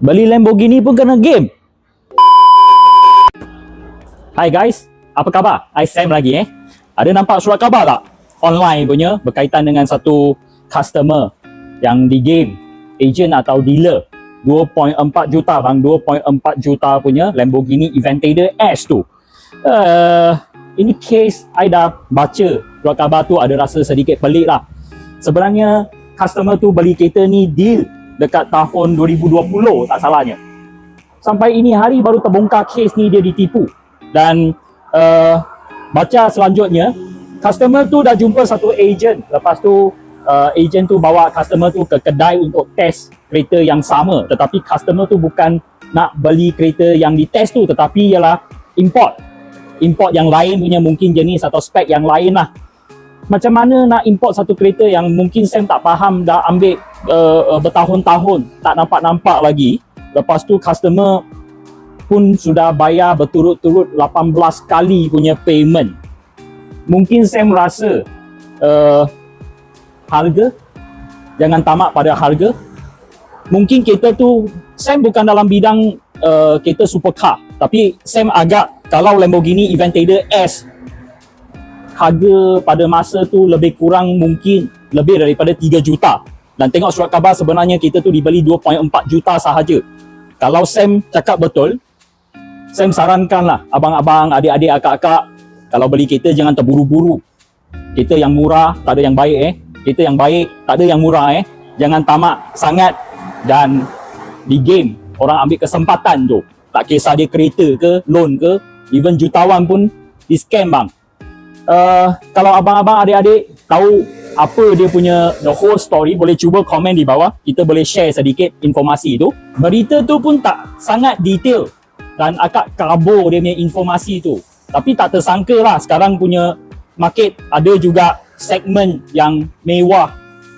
Beli Lamborghini pun kena game. Hai guys, apa khabar? Sam lagi Ada nampak surat khabar tak? Online punya berkaitan dengan satu customer yang di game, agent atau dealer. 2.4 juta bang, 2.4 juta punya Lamborghini Aventador S tu. Ini case I dah baca surat khabar tu, ada rasa sedikit pelik lah. Sebenarnya customer tu beli kereta ni deal dekat tahun 2020 tak salahnya. Sampai ini hari baru terbongkar case ni dia ditipu. Dan baca selanjutnya, customer tu dah jumpa satu agent. Lepas tu agent tu bawa customer tu ke kedai untuk test kereta yang sama, tetapi customer tu bukan nak beli kereta yang ditest tu, tetapi ialah import yang lain punya, mungkin jenis atau spek yang lain lah. Macam mana nak import satu kereta yang mungkin Sam tak faham, dah ambil bertahun-tahun tak nampak lagi. Lepas tu customer pun sudah bayar berturut-turut 18 kali punya payment. Mungkin Sam rasa harga, jangan tamak pada harga. Mungkin kereta tu, Sam bukan dalam bidang kereta supercar, tapi Sam agak, kalau Lamborghini Aventador S harga pada masa tu lebih kurang mungkin lebih daripada 3 juta. Dan tengok surat khabar, sebenarnya kereta tu dibeli 2.4 juta sahaja. Kalau Sam cakap betul, Sam sarankanlah abang-abang, adik-adik, akak-akak, kalau beli kereta jangan terburu-buru. Kereta yang murah tak ada yang baik Kereta yang baik tak ada yang murah Jangan tamak sangat. Dan di game orang ambil kesempatan tu, tak kisah dia kereta ke, loan ke, even jutawan pun di scam bang. Kalau abang-abang, adik-adik tahu apa dia punya the whole story, boleh cuba komen di bawah. Kita boleh share sedikit informasi tu. Berita tu pun tak sangat detail dan akak kabur dia punya informasi tu. Tapi tak tersangka lah, sekarang punya market ada juga segmen yang mewah,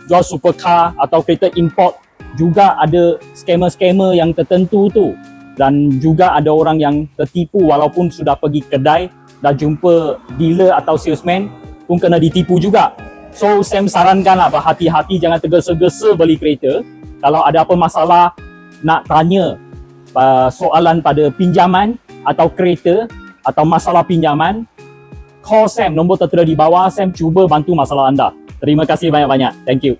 jual supercar atau kereta import. Juga ada scammer-scammer yang tertentu tu. Dan juga ada orang yang tertipu walaupun sudah pergi kedai, dah jumpa dealer atau salesman pun kena ditipu juga. So Sam sarankanlah berhati-hati, jangan tergesa-gesa beli kereta. Kalau ada apa masalah, nak tanya soalan pada pinjaman atau kereta atau masalah pinjaman, call Sam, nombor tertera di bawah. Sam cuba bantu masalah anda. Terima kasih banyak-banyak. Thank you.